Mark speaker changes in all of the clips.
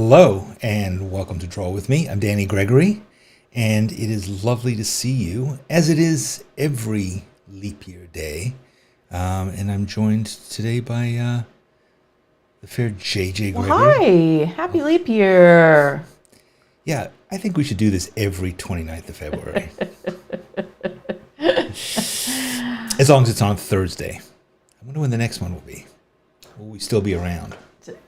Speaker 1: Hello and welcome to Draw With Me. I'm Danny Gregory, and it is lovely to see you, as it is every leap year day. And I'm joined today by the fair JJ Gregory.
Speaker 2: Hi, happy leap year.
Speaker 1: Yeah, I think we should do this every 29th of February. As long as it's on Thursday. I wonder when the next one will be. Will we still be around?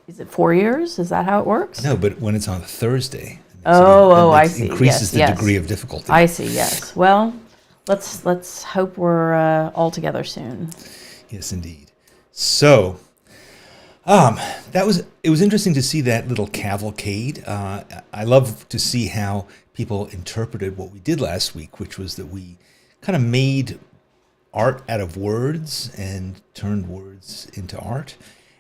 Speaker 2: Is it 4 years? Is that how it works?
Speaker 1: No, but when it's on Thursday.
Speaker 2: I see.
Speaker 1: Increases
Speaker 2: Yes,
Speaker 1: the degree of difficulty.
Speaker 2: I see, yes. Well, let's hope we're all together soon.
Speaker 1: Yes, indeed. So, it was interesting to see that little cavalcade. I love to see how people interpreted what we did last week, which was that we kind of made art out of words and turned words into art.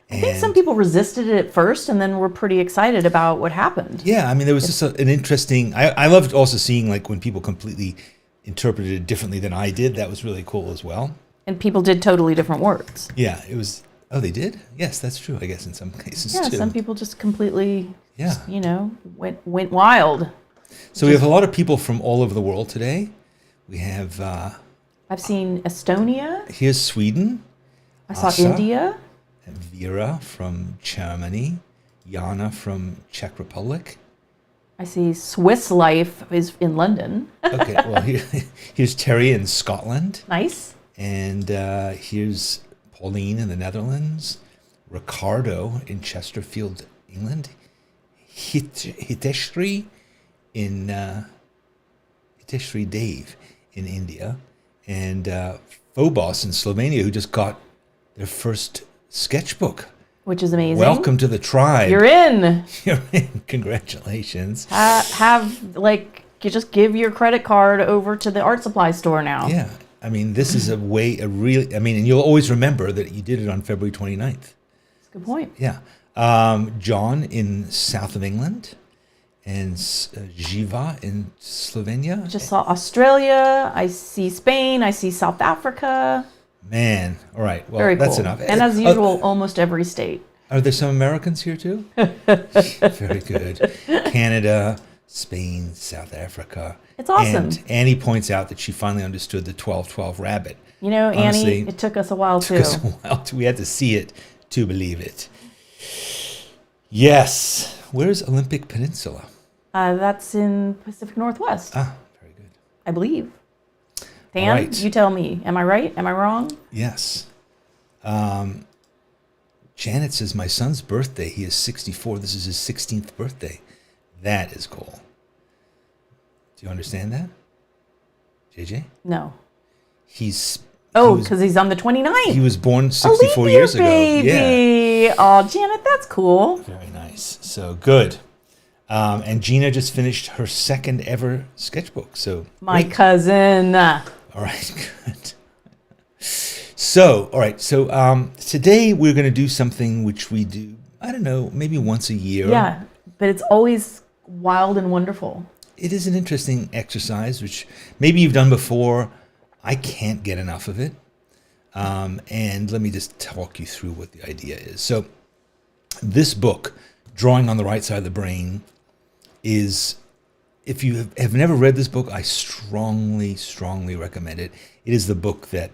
Speaker 2: I think some people resisted it at first and then were pretty excited about what happened.
Speaker 1: Yeah, I mean, there was just an interesting... I loved also seeing like when people completely interpreted it differently than I did. That was really cool as well.
Speaker 2: And people did totally different words.
Speaker 1: Yeah, it was... Oh, they did? Yes, that's true, I guess, in some cases,
Speaker 2: yeah,
Speaker 1: too.
Speaker 2: Some people just completely,
Speaker 1: yeah.
Speaker 2: Went wild.
Speaker 1: So we have a lot of people from all over the world today. We have...
Speaker 2: I've seen Estonia.
Speaker 1: Here's Sweden.
Speaker 2: I saw India.
Speaker 1: Vera from Germany, Jana from Czech Republic.
Speaker 2: I see Swiss Life is in London.
Speaker 1: Okay, well, here's Terry in Scotland.
Speaker 2: Nice.
Speaker 1: And here's Pauline in the Netherlands, Ricardo in Chesterfield, England, Hiteshri Dave in India, and Phobos in Slovenia, who just got their first sketchbook,
Speaker 2: which is amazing.
Speaker 1: Welcome to the tribe.
Speaker 2: You're in.
Speaker 1: You're in. Congratulations.
Speaker 2: You just give your credit card over to the art supply store now.
Speaker 1: Yeah. I mean, this is and you'll always remember that you did it on February 29th.
Speaker 2: That's a good point.
Speaker 1: Yeah. John in south of England and Jiva in Slovenia.
Speaker 2: I just saw Australia. I see Spain. I see South Africa.
Speaker 1: Man, all right. Well,
Speaker 2: Very
Speaker 1: that's
Speaker 2: cool.
Speaker 1: enough.
Speaker 2: And as usual, almost every state.
Speaker 1: Are there some Americans here too? Very good. Canada, Spain, South Africa.
Speaker 2: It's awesome.
Speaker 1: And Annie points out that she finally understood the 12-12 rabbit.
Speaker 2: You know, honestly, Annie, it took us a while too.
Speaker 1: We had to see it to believe it. Yes. Where's Olympic Peninsula?
Speaker 2: That's in Pacific Northwest.
Speaker 1: Ah, very good.
Speaker 2: I believe. Dan,
Speaker 1: right.
Speaker 2: You tell me. Am I right? Am I wrong?
Speaker 1: Yes. Janet says, my son's birthday, he is 64. This is his 16th birthday. That is cool. Do you understand that? JJ?
Speaker 2: No.
Speaker 1: Because
Speaker 2: he's on the 29th.
Speaker 1: He was born 64 years ago.
Speaker 2: Baby. Yeah. Oh, Janet, that's cool.
Speaker 1: Very nice. So good. And Gina just finished her second ever sketchbook. So
Speaker 2: my cousin.
Speaker 1: All right, good. So, all right. So today we're going to do something which we do, I don't know, maybe once a year.
Speaker 2: Yeah, but it's always wild and wonderful.
Speaker 1: It is an interesting exercise, which maybe you've done before. I can't get enough of it. And let me just talk you through what the idea is. So this book, Drawing on the Right Side of the Brain, is, if you have never read this book, I strongly, strongly recommend it. It is the book that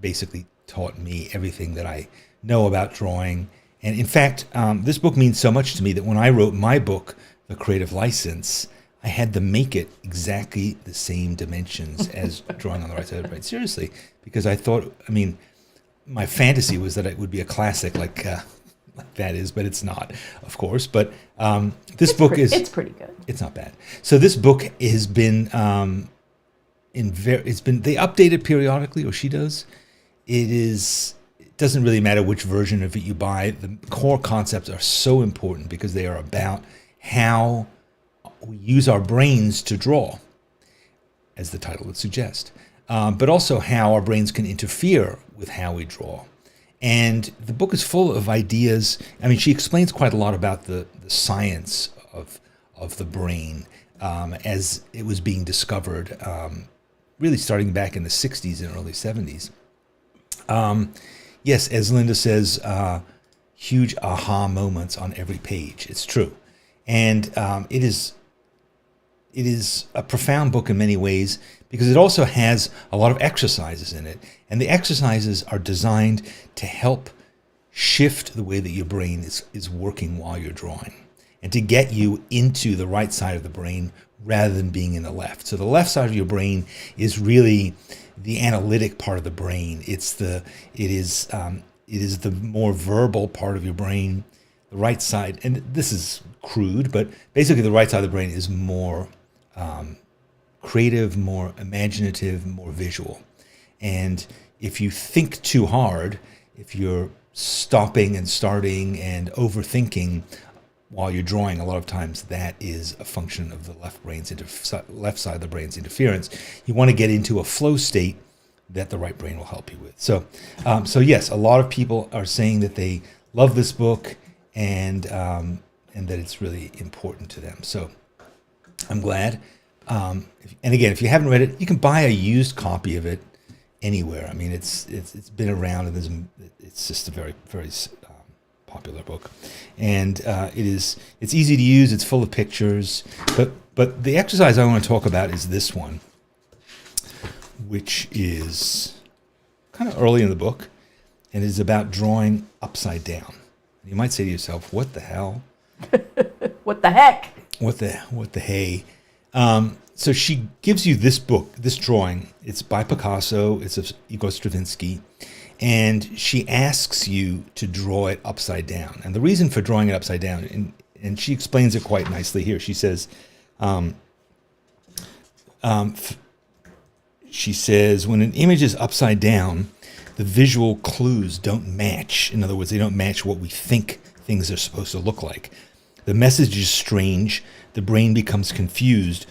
Speaker 1: basically taught me everything that I know about drawing. And in fact, this book means so much to me that when I wrote my book, The Creative License, I had to make it exactly the same dimensions as Drawing on the Right Side of the Brain. Seriously, because I thought, my fantasy was that it would be a classic like that is, but it's not, of course. But it's
Speaker 2: pretty good.
Speaker 1: It's not bad. So this book has been they update it periodically, or she does. It doesn't really matter which version of it you buy. The core concepts are so important because they are about how we use our brains to draw, as the title would suggest, but also how our brains can interfere with how we draw. And the book is full of ideas. She explains quite a lot about the science of the brain as it was being discovered, really starting back in the 60s and early 70s. Yes, as Linda says, huge aha moments on every page. It's true. And it is a profound book in many ways because it also has a lot of exercises in it. And the exercises are designed to help shift the way that your brain is working while you're drawing and to get you into the right side of the brain rather than being in the left. So the left side of your brain is really the analytic part of the brain. It is the more verbal part of your brain. The right side, and this is crude, but basically the right side of the brain is more creative, more imaginative, more visual. And if you think too hard, if you're stopping and starting and overthinking while you're drawing, a lot of times that is a function of the left side of the brain's interference. You want to get into a flow state that the right brain will help you with. So yes, a lot of people are saying that they love this book and that it's really important to them. So I'm glad. And again, if you haven't read it, you can buy a used copy of it anywhere. I mean, it's been around, and it's just a very, very popular book, and it's easy to use. It's full of pictures, but the exercise I want to talk about is this one, which is kind of early in the book, and is about drawing upside down. You might say to yourself, "What the hell?
Speaker 2: What the heck?
Speaker 1: What the hey?" So she gives you this book, this drawing. It's by Picasso. It's of Igor Stravinsky. And she asks you to draw it upside down. And the reason for drawing it upside down, and she explains it quite nicely here. She says, when an image is upside down, the visual clues don't match. In other words, they don't match what we think things are supposed to look like. The message is strange. The brain becomes confused.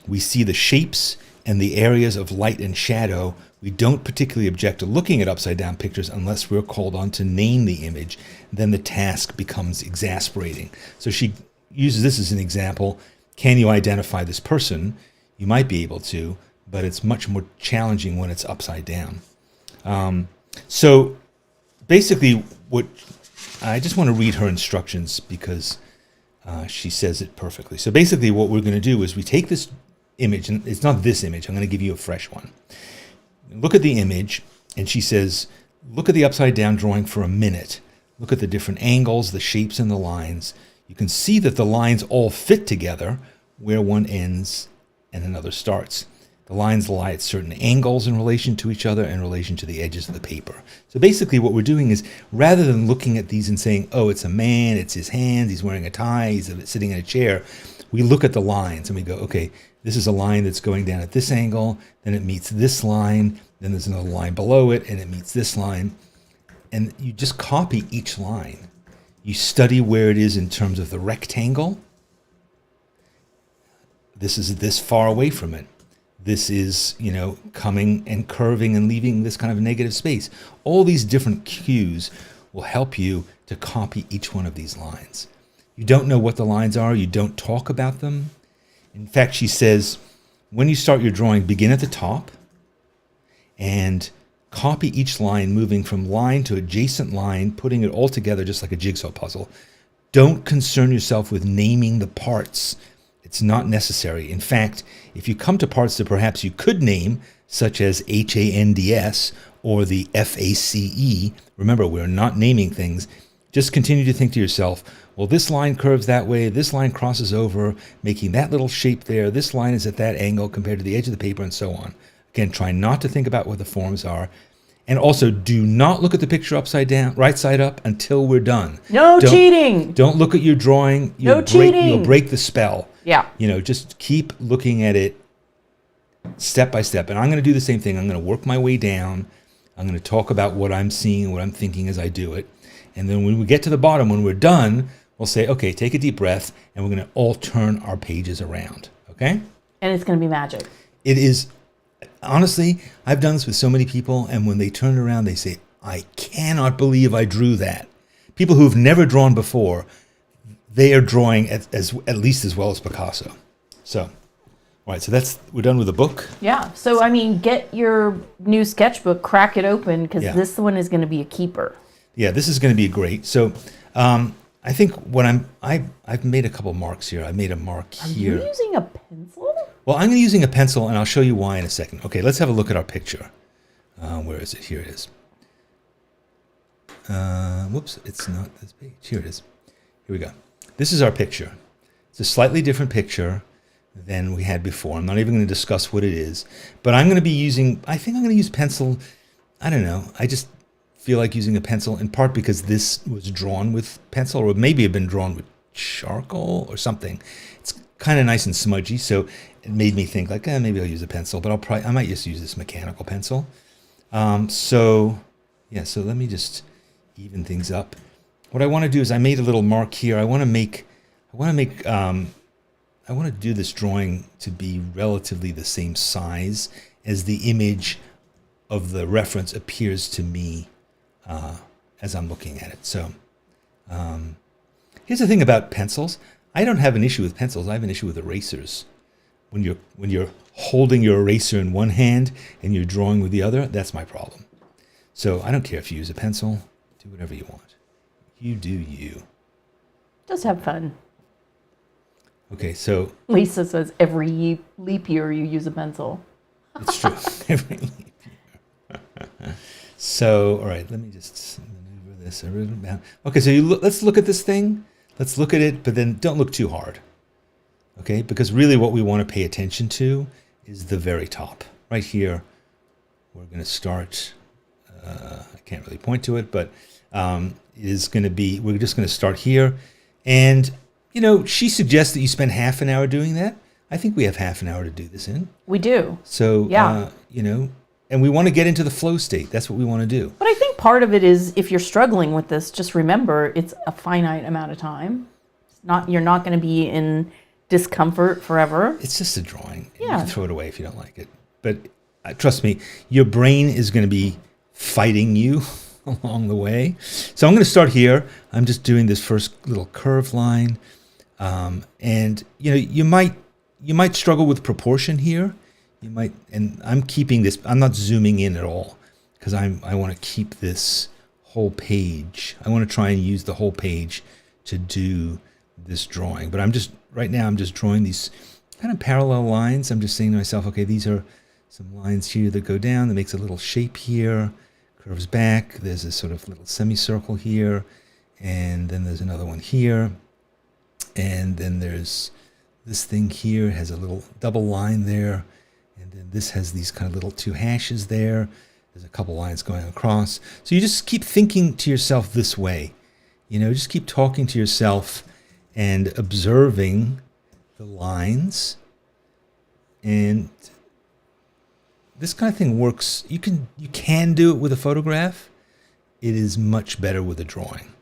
Speaker 1: We see the shapes and the areas of light and shadow. We don't particularly object to looking at upside down pictures unless we're called on to name the image. Then the task becomes exasperating. So she uses this as an example. Can you identify this person? You might be able to, but it's much more challenging when it's upside down. So basically, I just want to read her instructions because she says it perfectly. So basically what we're going to do is we take this image, and it's not this image. I'm going to give you a fresh one. Look at the image, and she says, look at the upside down drawing for a minute. Look at the different angles, the shapes, and the lines. You can see that the lines all fit together where one ends and another starts. The lines lie at certain angles in relation to each other and in relation to the edges of the paper. So basically what we're doing is, rather than looking at these and saying, oh, it's a man, it's his hands, he's wearing a tie, he's sitting in a chair, we look at the lines and we go, okay, this is a line that's going down at this angle, then it meets this line, then there's another line below it, and it meets this line. And you just copy each line. You study where it is in terms of the rectangle. This is this far away from it. This is, coming and curving and leaving this kind of negative space. All these different cues will help you to copy each one of these lines. You don't know what the lines are. You don't talk about them. In fact, she says, when you start your drawing, begin at the top and copy each line, moving from line to adjacent line, putting it all together just like a jigsaw puzzle. Don't concern yourself with naming the parts. It's not necessary. In fact, if you come to parts that perhaps you could name, such as HANDS or the FACE, remember, we're not naming things. Just continue to think to yourself, well, this line curves that way, this line crosses over, making that little shape there, this line is at that angle compared to the edge of the paper, and so on. Again, try not to think about what the forms are. And also, do not look at the picture upside down, right side up, until we're done.
Speaker 2: No cheating.
Speaker 1: Don't look at your drawing.
Speaker 2: Cheating.
Speaker 1: You'll break the spell.
Speaker 2: Yeah.
Speaker 1: Just keep looking at it step by step. And I'm going to do the same thing. I'm going to work my way down. I'm going to talk about what I'm seeing, what I'm thinking as I do it. And then when we get to the bottom, when we're done, we'll say, okay, take a deep breath, and we're going to all turn our pages around. Okay?
Speaker 2: And it's going to be magic.
Speaker 1: It is. Honestly, I've done this with so many people, and when they turn around, they say, I cannot believe I drew that. People who've never drawn before, they are drawing at least as well as Picasso. So, all right, so we're done with the book.
Speaker 2: Yeah, so get your new sketchbook, crack it open, because this one is going to be a keeper.
Speaker 1: Yeah, this is going to be great. So I'm I think I've made a couple marks here. I made a mark
Speaker 2: Are
Speaker 1: here.
Speaker 2: you using a pencil?
Speaker 1: Well, I'm using a pencil, and I'll show you why in a second. Okay, let's have a look at our picture. Where is it? Here it is. Whoops, it's not this page. Here it is. Here we go. This is our picture. It's a slightly different picture than we had before. I'm not even going to discuss what it is, but I'm going to be using, I think I'm going to use pencil. I don't know. I just feel like using a pencil, in part because this was drawn with pencil, or maybe it had been drawn with charcoal or something. It's kind of nice and smudgy, so it made me think like, maybe I'll use a pencil, but I might just use this mechanical pencil. So let me just even things up. What I want to do is I made a little mark here. I want to do this drawing to be relatively the same size as the image of the reference appears to me as I'm looking at it. So here's the thing about pencils. I don't have an issue with pencils. I have an issue with erasers. When you're holding your eraser in one hand and you're drawing with the other, that's my problem. So I don't care if you use a pencil. Do whatever you want. You do you.
Speaker 2: Just have fun.
Speaker 1: Okay, so
Speaker 2: Lisa says every leap year you use a pencil.
Speaker 1: it's true. Every leap year. So, all right, let me just maneuver this. Okay, so let's look at this thing. Let's look at it, but then don't look too hard. Okay, because really what we want to pay attention to is the very top. Right here, we're going to start. I can't really point to it, but it is going to be, we're just going to start here. And, she suggests that you spend half an hour doing that. I think we have half an hour to do this in.
Speaker 2: We do.
Speaker 1: So,
Speaker 2: yeah.
Speaker 1: And we want to get into the flow state. That's what we want to do.
Speaker 2: But I think part of it is if you're struggling with this, just remember it's a finite amount of time. You're not going to be in discomfort forever.
Speaker 1: It's just a drawing.
Speaker 2: Yeah.
Speaker 1: You can throw it away if you don't like it. But trust me, your brain is going to be fighting you along the way. So I'm going to start here. I'm just doing this first little curve line. And you might struggle with proportion here. You might, and I'm keeping this, I'm not zooming in at all because I want to keep this whole page. I want to try and use the whole page to do this drawing. But right now I'm just drawing these kind of parallel lines. I'm just saying to myself, okay, these are some lines here that go down that makes a little shape here, curves back. There's a sort of little semicircle here, and then there's another one here. And then there's this thing here, has a little double line there. And then this has these kind of little two hashes there. There's a couple lines going across. So you just keep thinking to yourself this way. Just keep talking to yourself and observing the lines. And this kind of thing works. You can do it with a photograph. It is much better with a drawing,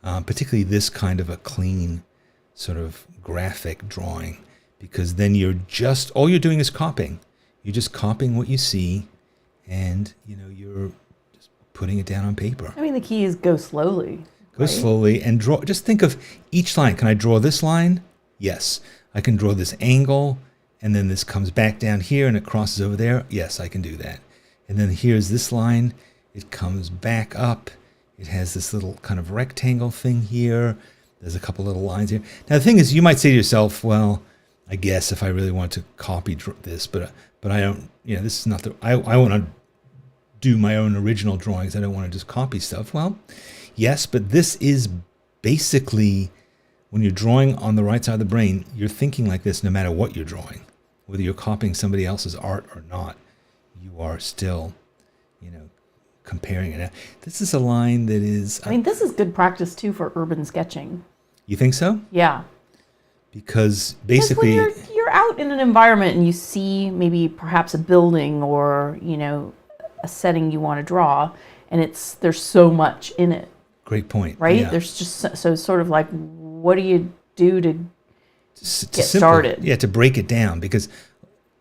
Speaker 1: particularly this kind of a clean sort of graphic drawing, because then all you're doing is copying. You're just copying what you see, and you're just putting it down on paper.
Speaker 2: I mean, the key is go slowly.
Speaker 1: Go slowly and draw. Just think of each line. Can I draw this line? Yes. I can draw this angle, and then this comes back down here and it crosses over there. Yes, I can do that. And then here's this line. It comes back up. It has this little kind of rectangle thing here. There's a couple little lines here. Now the thing is, you might say to yourself, well, I guess if I really want to copy this, but I don't, this is not I want to do my own original drawings. I don't want to just copy stuff. Well, yes, but this is basically, when you're drawing on the right side of the brain, you're thinking like this no matter what you're drawing. Whether you're copying somebody else's art or not, you are still, comparing it. This is a line that is...
Speaker 2: I mean, this is good practice, too, for urban sketching.
Speaker 1: You think so?
Speaker 2: Yeah.
Speaker 1: Because basically...
Speaker 2: When you're out in an environment and you see maybe perhaps a building or, a setting you want to draw, and there's so much in it.
Speaker 1: Great point.
Speaker 2: Right?
Speaker 1: Yeah.
Speaker 2: There's just so sort of like, what do you do to get started?
Speaker 1: Yeah, to break it down, because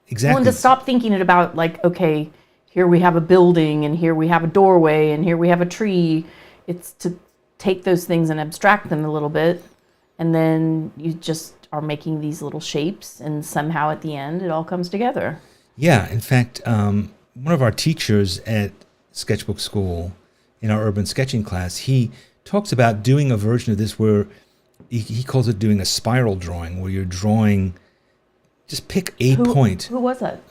Speaker 1: exactly...
Speaker 2: Well, and to stop thinking it about like, okay, here we have a building and here we have a doorway and here we have a tree. It's to take those things and abstract them a little bit, and then you just are making these little shapes, and somehow at the end it all comes together.
Speaker 1: Yeah, in fact, one of our teachers at Sketchbook School in our urban sketching class, he talks about doing a version of this where he calls it doing a spiral drawing, where you're drawing. Just pick a point.
Speaker 2: Who was that?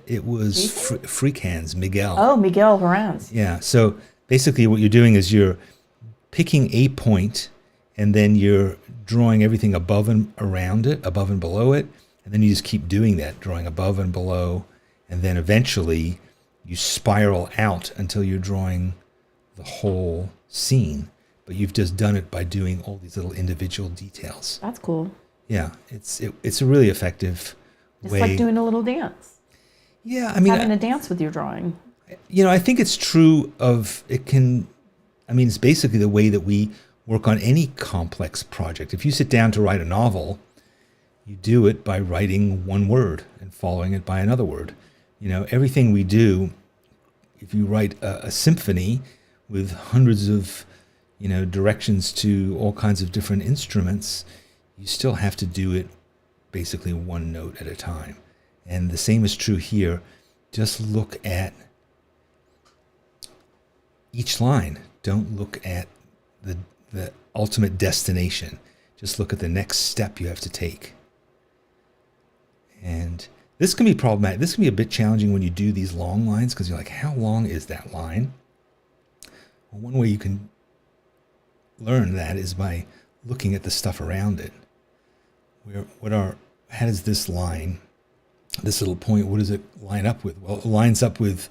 Speaker 1: It was Freak Hands, Miguel.
Speaker 2: Oh, Miguel Herranz.
Speaker 1: Yeah. So basically, what you're doing is you're picking a point, and then you're drawing everything above and around it, above and below it, and then you just keep doing that, drawing above and below, and then eventually you spiral out until you're drawing the whole scene. But you've just done it by doing all these little individual details.
Speaker 2: That's cool.
Speaker 1: Yeah, it's a really effective way.
Speaker 2: It's like doing a little dance.
Speaker 1: Yeah, I mean,
Speaker 2: having a dance with your drawing.
Speaker 1: I think it's true of it can. I mean, it's basically the way that we work on any complex project. If you sit down to write a novel, you do it by writing one word and following it by another word. Everything we do. If you write a symphony with hundreds of, directions to all kinds of different instruments, you still have to do it basically one note at a time. And the same is true here. Just look at each line. Don't look at the ultimate destination. Just look at the next step you have to take. And this can be problematic. This can be a bit challenging when you do these long lines, because you're like, how long is that line? Well, one way you can learn that is by looking at the stuff around it. How does this line, this little point, what does it line up with? Well, it lines up with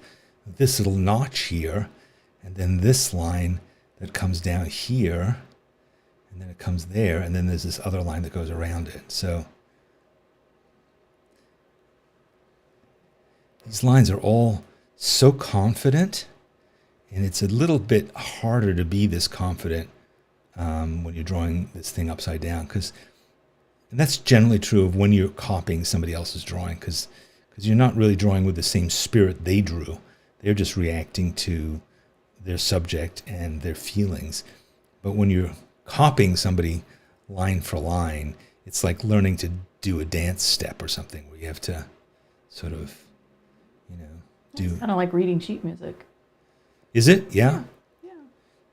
Speaker 1: this little notch here, and then this line that comes down here, and then it comes there, and then there's this other line that goes around it. So these lines are all so confident, and it's a little bit harder to be this confident when you're drawing this thing upside down, and that's generally true of when you're copying somebody else's drawing, because you're not really drawing with the same spirit they drew. They're just reacting to their subject and their feelings. But when you're copying somebody line for line, it's like learning to do a dance step or something, where you have to sort of, do.
Speaker 2: It's kind of like reading sheet music.
Speaker 1: Is it? Yeah.
Speaker 2: Yeah.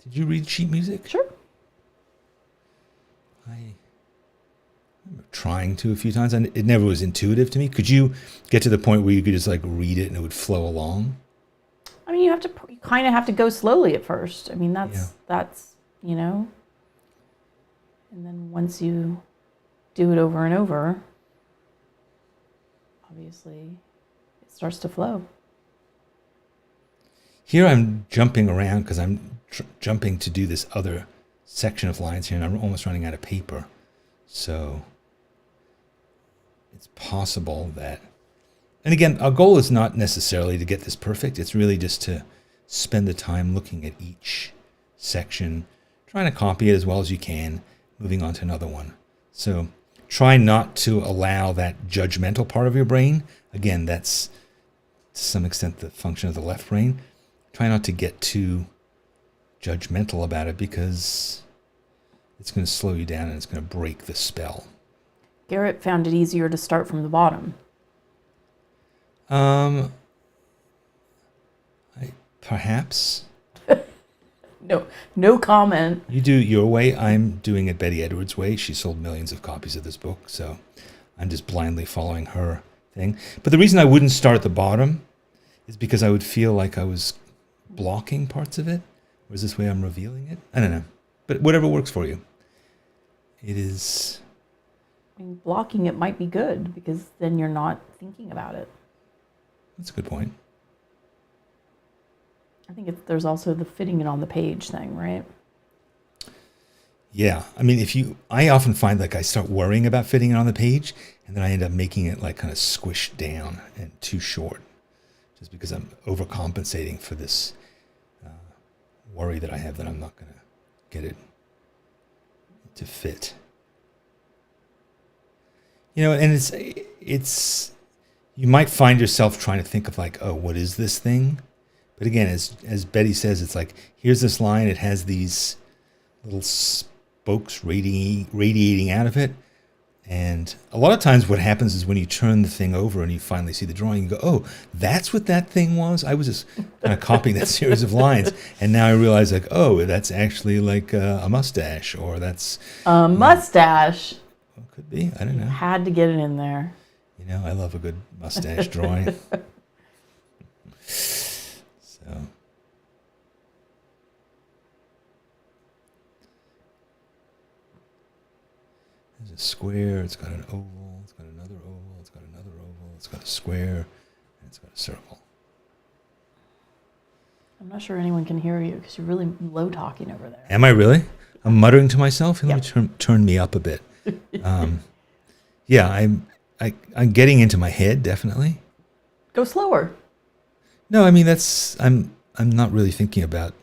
Speaker 1: Did you read sheet music?
Speaker 2: Sure.
Speaker 1: I remember trying to a few times, and it never was intuitive to me. Could you get to the point where you could just like read it and it would flow along?
Speaker 2: I mean, you kind of have to go slowly at first. I mean, that's and then once you do it over and over, obviously it starts to flow.
Speaker 1: Here I'm jumping around because I'm jumping to do this other section of lines here, and I'm almost running out of paper. So it's possible that, and again, our goal is not necessarily to get this perfect. It's really just to spend the time looking at each section, trying to copy it as well as you can, moving on to another one. So try not to allow that judgmental part of your brain. Again, that's to some extent the function of the left brain. Try not to get too judgmental about it, because it's going to slow you down and it's going to break the spell.
Speaker 2: Garrett found it easier to start from the bottom.
Speaker 1: Perhaps.
Speaker 2: No comment.
Speaker 1: You do your way. I'm doing it Betty Edwards' way. She sold millions of copies of this book, so I'm just blindly following her thing. But the reason I wouldn't start at the bottom is because I would feel like I was blocking parts of it. Whereas this way I'm revealing it. I don't know. But whatever works for you. It is.
Speaker 2: I mean, blocking it might be good, because then you're not thinking about it.
Speaker 1: That's a good point.
Speaker 2: I think there's also the fitting it on the page thing, right?
Speaker 1: Yeah. I mean, I often find like I start worrying about fitting it on the page, and then I end up making it like kind of squished down and too short, just because I'm overcompensating for this worry that I have that I'm not going to get it to fit. And it's you might find yourself trying to think of like, oh, what is this thing? But again, as Betty says, it's like, here's this line. It has these little spokes radiating out of it. And a lot of times what happens is when you turn the thing over and you finally see the drawing, you go, oh, that's what that thing was? I was just kind of copying that series of lines. And now I realize, like, oh, that's actually like a mustache, or that's...
Speaker 2: A mustache.
Speaker 1: Well, could be. I don't know.
Speaker 2: Had to get it in there.
Speaker 1: You know, I love a good mustache drawing. So... There's a square, it's got an oval, it's got another oval, it's got another oval, it's got a square, and it's got a circle.
Speaker 2: I'm not sure anyone can hear you because you're really low talking over there.
Speaker 1: Am I really? I'm muttering to myself? Let
Speaker 2: Yep.
Speaker 1: me turn me up a bit. Yeah, I'm getting into my head, definitely.
Speaker 2: Go slower.
Speaker 1: No, I mean, I'm not really thinking about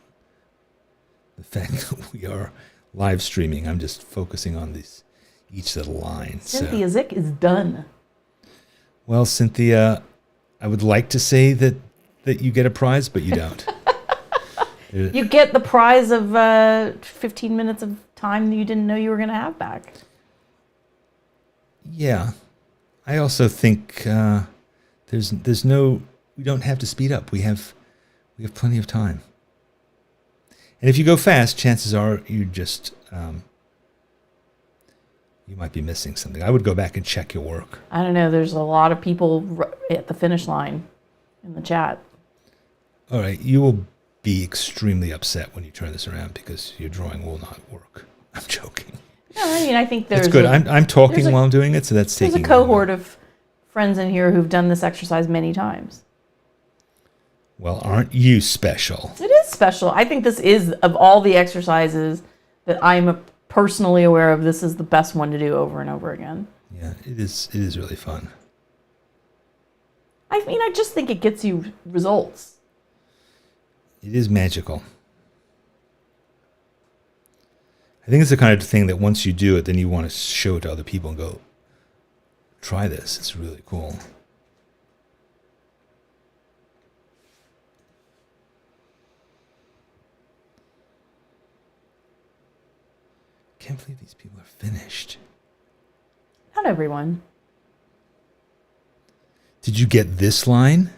Speaker 1: the fact that we are live streaming. I'm just focusing on each little line.
Speaker 2: Cynthia Zick is done.
Speaker 1: Well, Cynthia, I would like to say that you get a prize, but you don't.
Speaker 2: You get the prize of 15 minutes of time that you didn't know you were going to have back.
Speaker 1: Yeah. I also think there's no... We don't have to speed up. We have plenty of time. And if you go fast, chances are you just... you might be missing something. I would go back and check your work.
Speaker 2: I don't know. There's a lot of people at the finish line in the chat.
Speaker 1: All right. You will be extremely upset when you turn this around because your drawing will not work. I'm joking.
Speaker 2: No, I mean, I think there's...
Speaker 1: It's good. I'm talking while I'm doing it, so that's taking...
Speaker 2: There's a cohort of friends in here who've done this exercise many times.
Speaker 1: Well, aren't you special?
Speaker 2: It is special. I think this is, of all the exercises that I'm personally aware of, this is the best one to do over and over again.
Speaker 1: Yeah, it is really fun.
Speaker 2: I mean, I just think it gets you results.
Speaker 1: It is magical. I think it's the kind of thing that once you do it, then you want to show it to other people and go, try this. It's really cool. I can't believe these people are finished.
Speaker 2: Not everyone.
Speaker 1: Did you get this line?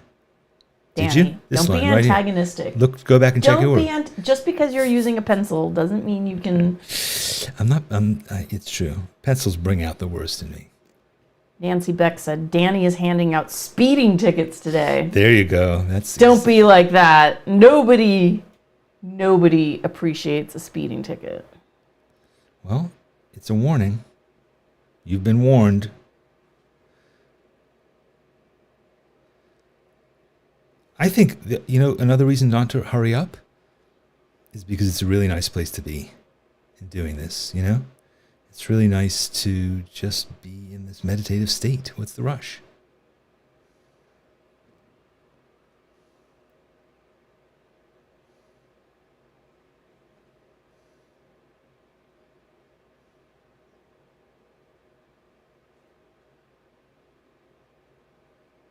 Speaker 2: Danny,
Speaker 1: Did you? This
Speaker 2: don't be
Speaker 1: line right here.
Speaker 2: antagonistic.
Speaker 1: Look, go back and check your work.
Speaker 2: Don't be just because you're using a pencil doesn't mean you can.
Speaker 1: It's true. Pencils bring out the worst in me.
Speaker 2: Nancy Beck said Danny is handing out speeding tickets today.
Speaker 1: There you go.
Speaker 2: Don't be like that. Nobody appreciates a speeding ticket.
Speaker 1: Well, it's a warning. You've been warned. I think that, another reason not to hurry up is because it's a really nice place to be in doing this, It's really nice to just be in this meditative state. What's the rush?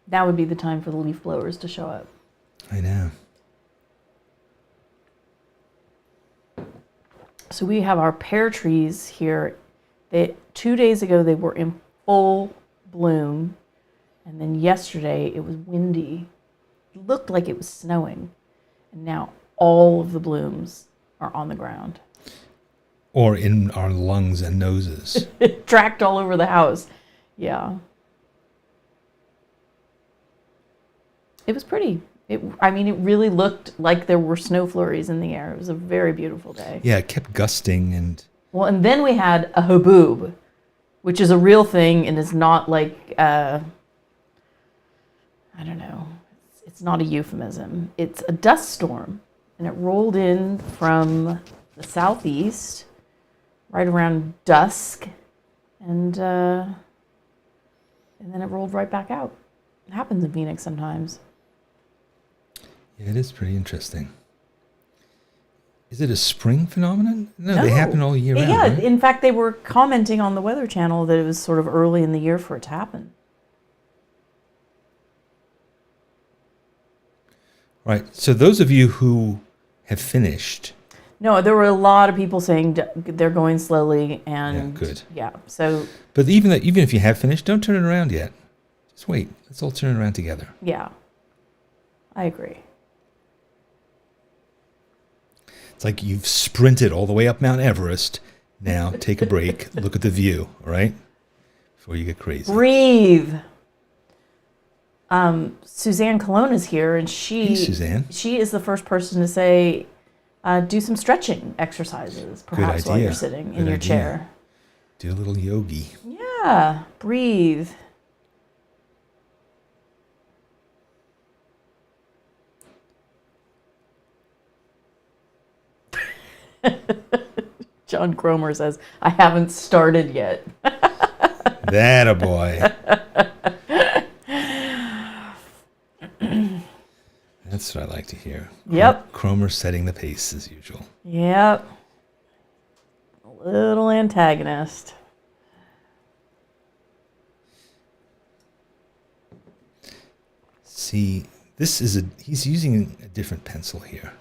Speaker 2: That would be the time for the leaf blowers to show up.
Speaker 1: I know.
Speaker 2: So we have our pear trees here. 2 days ago, they were in full bloom. And then yesterday, it was windy. It looked like it was snowing. And now all of the blooms are on the ground.
Speaker 1: Or in our lungs and noses.
Speaker 2: It tracked all over the house. Yeah. It was pretty. It really looked like there were snow flurries in the air. It was a very beautiful day.
Speaker 1: Yeah, it kept gusting and...
Speaker 2: Well, and then we had a haboob, which is a real thing and is not like, I don't know. It's not a euphemism. It's a dust storm, and it rolled in from the southeast right around dusk, and then it rolled right back out. It happens in Phoenix sometimes.
Speaker 1: Yeah, it is pretty interesting. Is it a spring phenomenon? No, they happen all year round.
Speaker 2: Yeah,
Speaker 1: right?
Speaker 2: in fact, they were commenting on the Weather Channel that it was sort of early in the year for it to happen.
Speaker 1: Right. So those of you who have finished...
Speaker 2: No, there were a lot of people saying they're going slowly, and
Speaker 1: Yeah, good.
Speaker 2: Yeah, so
Speaker 1: But even if you have finished, don't turn it around yet. Just wait. Let's all turn it around together.
Speaker 2: yeah, I agree.
Speaker 1: It's like you've sprinted all the way up Mount Everest. Now take a break. Look at the view, all right? Before you get crazy.
Speaker 2: Breathe. Suzanne Colon is here, and
Speaker 1: Hey, Suzanne.
Speaker 2: she is the first person to say, do some stretching exercises, perhaps while you're sitting in your chair.
Speaker 1: Do a little yogi.
Speaker 2: Yeah, breathe. John Cromer says, I haven't started yet.
Speaker 1: That a boy. That's what I like to hear.
Speaker 2: Yep.
Speaker 1: Cromer setting the pace as usual.
Speaker 2: Yep. A little antagonist.
Speaker 1: See, he's using a different pencil here.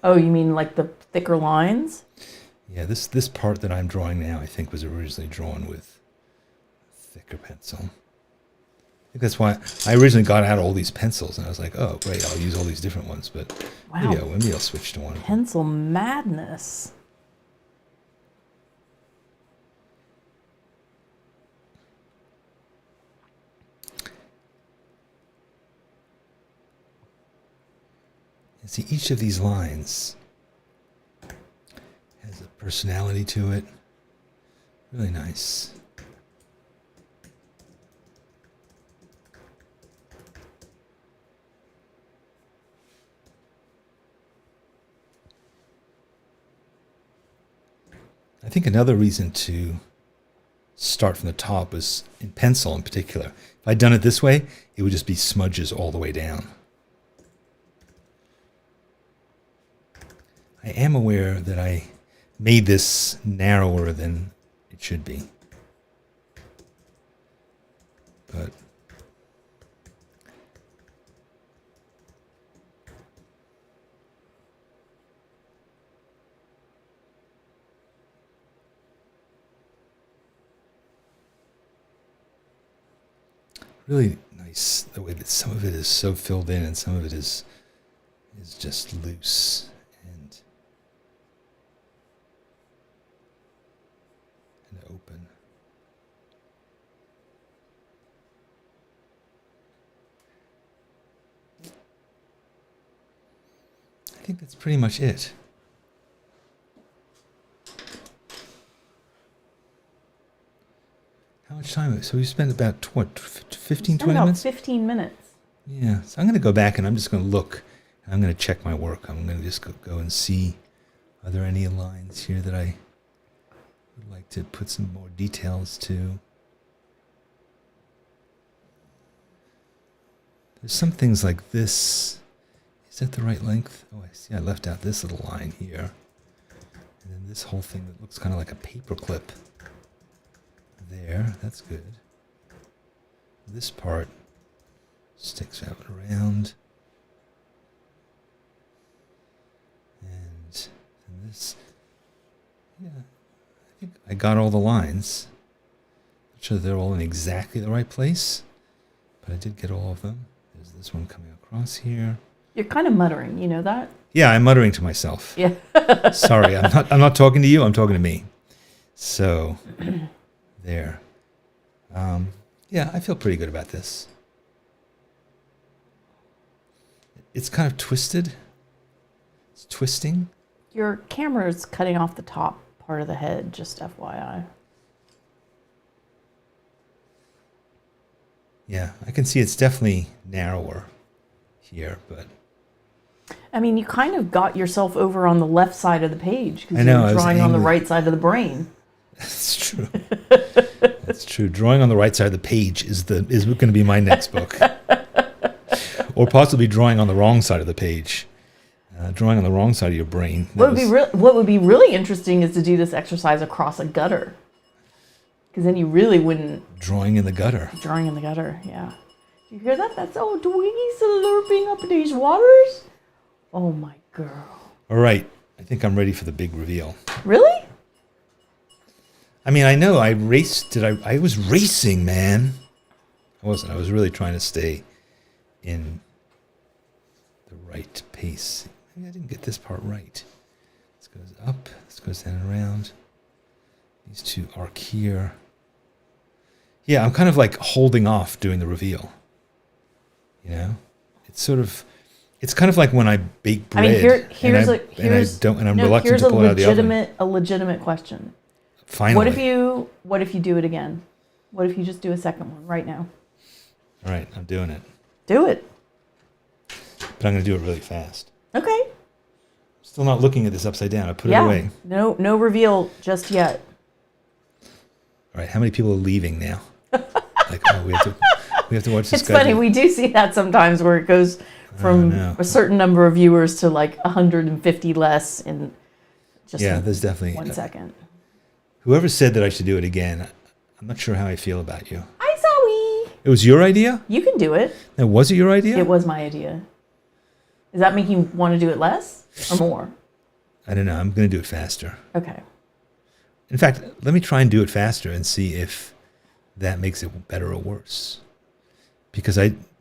Speaker 2: Oh, you mean like the thicker lines?
Speaker 1: Yeah, this part that I'm drawing now, I think, was originally drawn with a thicker pencil. I think that's why I originally got out all these pencils, and I was like, oh, great, I'll use all these different ones, but
Speaker 2: Wow.
Speaker 1: maybe I'll switch to one.
Speaker 2: Pencil madness.
Speaker 1: And see, each of these lines has a personality to it. Really nice. I think another reason to start from the top was in pencil in particular. If I'd done it this way, it would just be smudges all the way down. I am aware that I made this narrower than it should be. But really nice the way that some of it is so filled in and some of it is just loose and open. I think that's pretty much it. How much time? So we spent about, what, 15, 20 minutes?
Speaker 2: 15 minutes.
Speaker 1: Yeah. So I'm going to go back and I'm just going to look. I'm going to check my work. I'm going to just go and see, are there any lines here that I would like to put some more details to? There's some things like this. Is that the right length? Oh, I see. I left out this little line here. And then this whole thing that looks kind of like a paper clip. There. That's good. This part sticks out around. And this. Yeah. I think I got all the lines. Not sure they're all in exactly the right place. But I did get all of them. There's this one coming across here.
Speaker 2: You're kind of muttering, you know that?
Speaker 1: Yeah, I'm muttering to myself.
Speaker 2: Yeah.
Speaker 1: Sorry, I'm not talking to you, I'm talking to me. So, there. Yeah, I feel pretty good about this. It's kind of twisted. It's twisting.
Speaker 2: Your camera's cutting off the top part of the head, just FYI.
Speaker 1: Yeah, I can see it's definitely narrower here, but...
Speaker 2: I mean, you kind of got yourself over on the left side of the page
Speaker 1: I
Speaker 2: because
Speaker 1: know,
Speaker 2: you
Speaker 1: I
Speaker 2: were
Speaker 1: was
Speaker 2: drawing on the
Speaker 1: angry.
Speaker 2: right side of the brain.
Speaker 1: That's true. That's true. Drawing on the right side of the page is going to be my next book. Or possibly drawing on the wrong side of the page. Drawing on the wrong side of your brain.
Speaker 2: What would be really interesting is to do this exercise across a gutter. Because then you really wouldn't...
Speaker 1: Drawing in the gutter.
Speaker 2: Drawing in the gutter, yeah. You hear that? That's old Dweezy slurping up these waters. Oh, my girl.
Speaker 1: All right. I think I'm ready for the big reveal.
Speaker 2: Really?
Speaker 1: I mean, I know I was racing, man. I wasn't. I was really trying to stay in the right pace. Maybe I didn't get this part right. This goes up. This goes down and around. These two arc here. Yeah, I'm kind of like holding off doing the reveal. You know? It's kind of like when I bake bread.
Speaker 2: I mean, here's
Speaker 1: I'm reluctant to pull it out of the oven.
Speaker 2: A legitimate question.
Speaker 1: Finally.
Speaker 2: What if you do it again? What if you just do a second one right now?
Speaker 1: All right, I'm doing it.
Speaker 2: Do it.
Speaker 1: But I'm going to do it really fast.
Speaker 2: Okay.
Speaker 1: Still not looking at this upside down. I put it away.
Speaker 2: No reveal just yet.
Speaker 1: All right, how many people are leaving now? Like, oh, we have to watch this.
Speaker 2: It's funny. We do see that sometimes where it goes from a certain number of viewers to like 150 less in just
Speaker 1: there's definitely
Speaker 2: 1 second.
Speaker 1: Whoever said that I should do it again, I'm not sure how I feel about you.
Speaker 2: Hi, Zoe.
Speaker 1: It was your idea?
Speaker 2: You can do it.
Speaker 1: Now, was it your idea?
Speaker 2: It was my idea. Does that make you want to do it less or more?
Speaker 1: I don't know. I'm going to do it faster.
Speaker 2: Okay.
Speaker 1: In fact, let me try and do it faster and see if that makes it better or worse. Because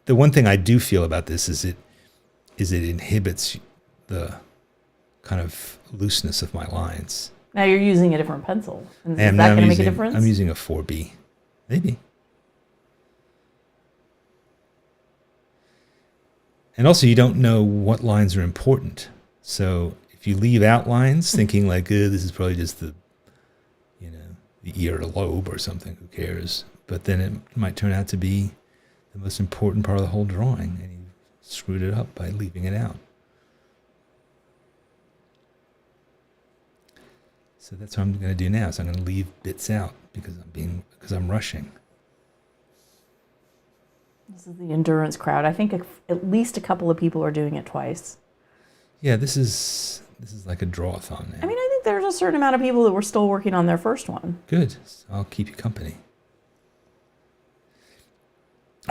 Speaker 1: the one thing I do feel about this is it inhibits the kind of looseness of my lines.
Speaker 2: Now you're using a different pencil. Is that going to make a difference?
Speaker 1: I'm using a 4B. Maybe. And also, you don't know what lines are important. So if you leave out lines thinking like, this is probably just the ear lobe or something, who cares? But then it might turn out to be the most important part of the whole drawing, and you screwed it up by leaving it out. So that's what I'm going to do now. So I'm going to leave bits out because I'm rushing.
Speaker 2: This is the endurance crowd. I think at least a couple of people are doing it twice.
Speaker 1: Yeah, this is like a draw-a-thon now.
Speaker 2: I mean, I think there's a certain amount of people that were still working on their first one.
Speaker 1: Good. I'll keep you company.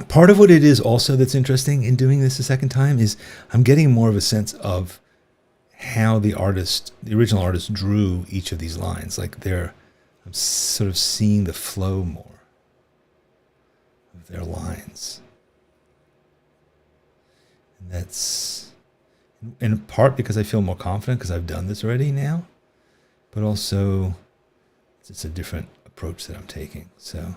Speaker 1: Part of what it is also that's interesting in doing this a second time is I'm getting more of a sense of how the original artist drew each of these lines. Like I'm sort of seeing the flow more of their lines. And that's in part because I feel more confident because I've done this already now, but also it's a different approach that I'm taking. So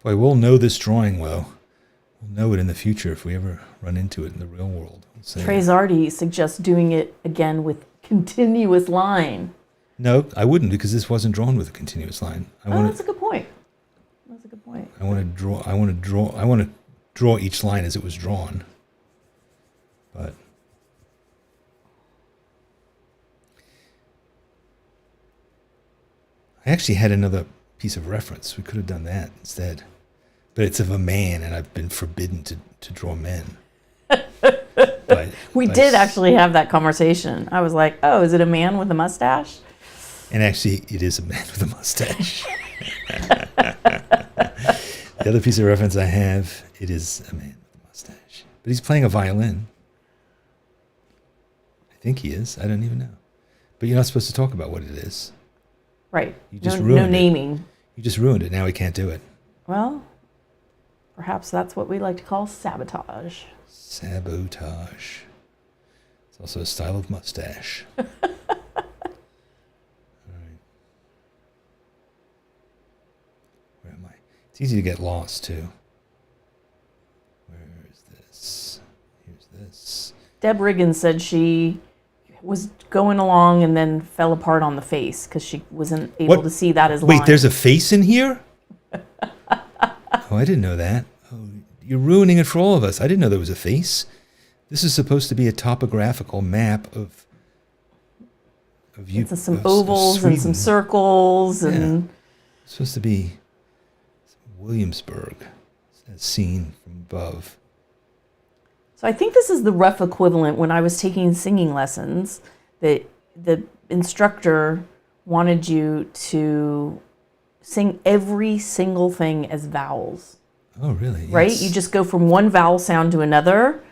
Speaker 1: boy, we'll know this drawing well. We'll know it in the future if we ever run into it in the real world.
Speaker 2: Trey's Artie suggests doing it again with continuous line.
Speaker 1: No, I wouldn't, because this wasn't drawn with a continuous line.
Speaker 2: That's a good point. That's a good point.
Speaker 1: I want to draw each line as it was drawn. But I actually had another piece of reference. We could have done that instead. But it's of a man, and I've been forbidden to draw men.
Speaker 2: We did actually have that conversation. I was like, oh, is it a man with a mustache?
Speaker 1: And actually, it is a man with a mustache. The other piece of reference I have, it is a man with a mustache. But he's playing a violin. I think he is. I don't even know. But you're not supposed to talk about what it is.
Speaker 2: Right.
Speaker 1: You just ruined
Speaker 2: no naming.
Speaker 1: it. You just ruined it. Now we can't do it.
Speaker 2: Well, perhaps that's what we like to call sabotage.
Speaker 1: Sabotage. It's also a style of mustache. All right. Where am I? It's easy to get lost, too. Where is this? Here's this.
Speaker 2: Deb Riggins said she was going along and then fell apart on the face because she wasn't able to see that as line.
Speaker 1: Wait, there's a face in here? Oh, I didn't know that. Oh, you're ruining it for all of us. I didn't know there was a face. This is supposed to be a topographical map of you.
Speaker 2: It's some ovals and some circles and.
Speaker 1: It's supposed to be Williamsburg, as seen from above.
Speaker 2: So I think this is the rough equivalent when I was taking singing lessons, that the instructor wanted you to sing every single thing as vowels.
Speaker 1: Oh, really?
Speaker 2: Right?
Speaker 1: Yes.
Speaker 2: You just go from one vowel sound to another,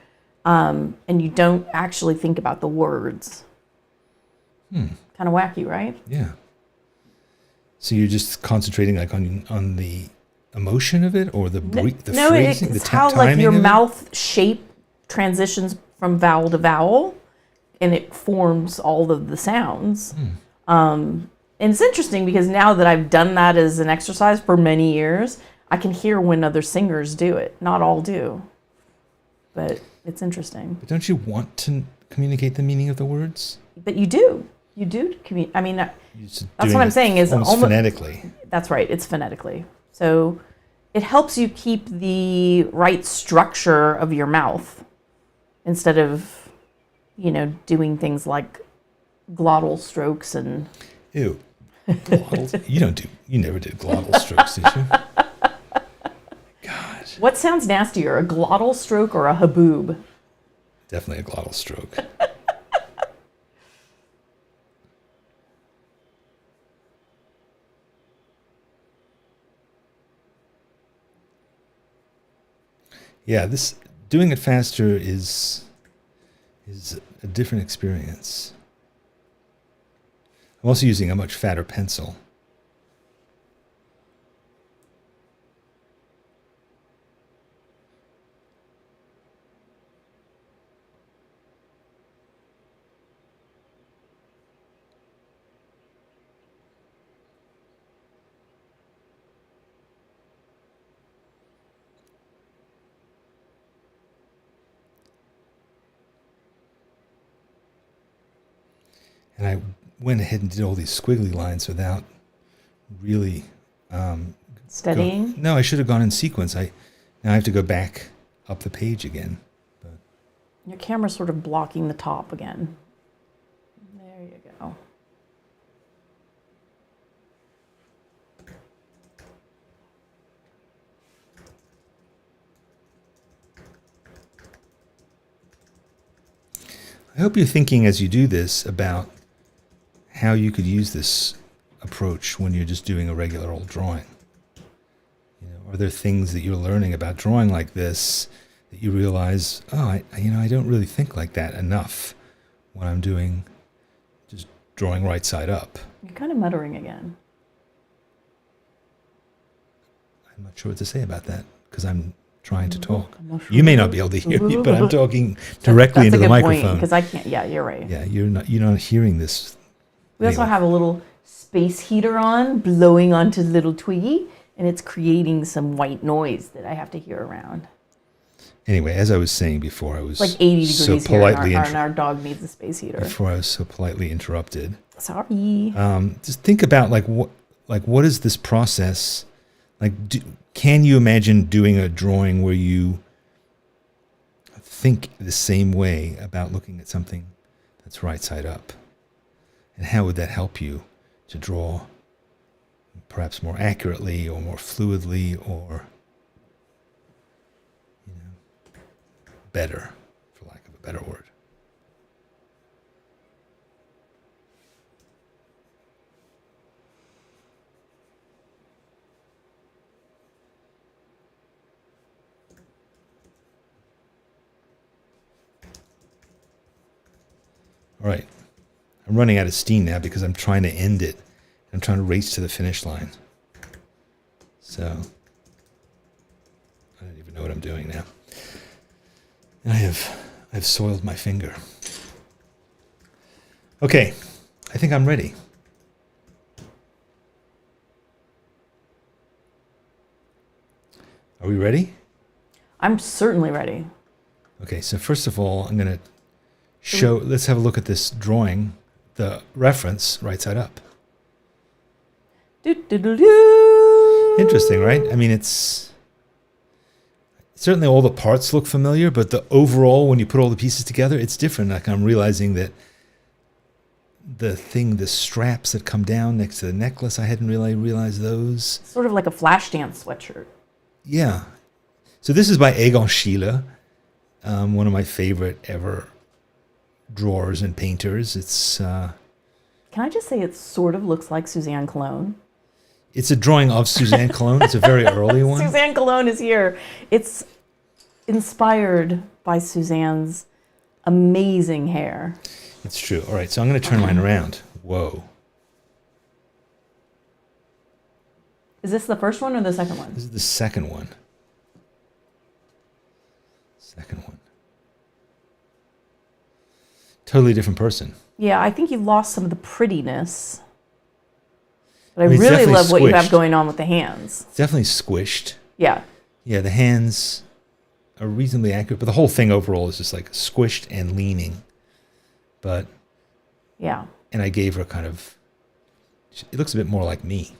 Speaker 2: and you don't actually think about the words. Kind of wacky, right?
Speaker 1: Yeah. So you're just concentrating like on the emotion of it, or the phrasing,
Speaker 2: it's
Speaker 1: the
Speaker 2: how
Speaker 1: timing
Speaker 2: like your
Speaker 1: of it?
Speaker 2: mouth shape transitions from vowel to vowel, and it forms all of the sounds. And it's interesting because now that I've done that as an exercise for many years, I can hear when other singers do it. Not all do, but it's interesting.
Speaker 1: But don't you want to communicate the meaning of the words?
Speaker 2: But you do. You do communicate. I mean,
Speaker 1: You're just
Speaker 2: that's
Speaker 1: doing
Speaker 2: what I'm
Speaker 1: it
Speaker 2: saying is
Speaker 1: almost phonetically.
Speaker 2: That's right. It's phonetically. So it helps you keep the right structure of your mouth instead of, doing things like glottal strokes and.
Speaker 1: Ew. Glottal. You never did glottal strokes, did you? God.
Speaker 2: What sounds nastier, a glottal stroke or a haboob?
Speaker 1: Definitely a glottal stroke. Yeah, this doing it faster is a different experience. I'm also using a much fatter pencil. And I went ahead and did all these squiggly lines without really
Speaker 2: Studying?
Speaker 1: No, I should have gone in sequence. Now I have to go back up the page again. But
Speaker 2: Your camera's sort of blocking the top again. There you go.
Speaker 1: I hope you're thinking as you do this about how you could use this approach when you're just doing a regular old drawing. Are there things that you're learning about drawing like this that you realize, I don't really think like that enough when I'm doing just drawing right side up.
Speaker 2: You're kind of muttering again.
Speaker 1: I'm not sure what to say about that because I'm trying to talk.
Speaker 2: I'm not sure.
Speaker 1: You may not be able to hear me, but I'm talking directly into the microphone.
Speaker 2: Because I can't. Yeah, you're right.
Speaker 1: Yeah, you're not hearing this.
Speaker 2: We also have a little space heater on, blowing onto the little Twiggy, and it's creating some white noise that I have to hear around.
Speaker 1: Anyway, as I was saying before, I was
Speaker 2: It's like 80
Speaker 1: so
Speaker 2: degrees here,
Speaker 1: politely
Speaker 2: and our dog needs a space heater.
Speaker 1: before I was so politely interrupted.
Speaker 2: Sorry.
Speaker 1: Just think about what is this process like? Can you imagine doing a drawing where you think the same way about looking at something that's right side up? And how would that help you to draw perhaps more accurately or more fluidly or better, for lack of a better word? All right. I'm running out of steam now because I'm trying to end it. I'm trying to race to the finish line. So I don't even know what I'm doing now. And I've soiled my finger. Okay. I think I'm ready. Are we ready?
Speaker 2: I'm certainly ready.
Speaker 1: Okay, so first of all, I'm going to let's have a look at this drawing, the reference right side up. Interesting, right? I mean, it's certainly all the parts look familiar, but the overall, when you put all the pieces together, it's different. Like I'm realizing that the straps that come down next to the necklace, I hadn't really realized those.
Speaker 2: Sort of like a flash dance sweatshirt.
Speaker 1: Yeah. So this is by Egon Schiele. one of my favorite ever drawers and painters. It's
Speaker 2: Can I just say it sort of looks like Suzanne Cologne?
Speaker 1: it's a drawing of Suzanne Cologne. It's a very early one.
Speaker 2: Suzanne Cologne is here. It's inspired by Suzanne's amazing hair.
Speaker 1: It's true. All right, so I'm going to turn mine around. Whoa.
Speaker 2: Is this the first one or the second one?
Speaker 1: This is the second one. Second one. Totally different person.
Speaker 2: Yeah, I think you've lost some of the prettiness. But I
Speaker 1: mean, it's
Speaker 2: really
Speaker 1: definitely
Speaker 2: love what you have
Speaker 1: squished.
Speaker 2: going on with the hands.
Speaker 1: It's definitely squished.
Speaker 2: Yeah.
Speaker 1: Yeah, the hands are reasonably accurate, but the whole thing overall is just like squished and leaning. But,
Speaker 2: Yeah.
Speaker 1: and I gave her kind of, it looks a bit more like me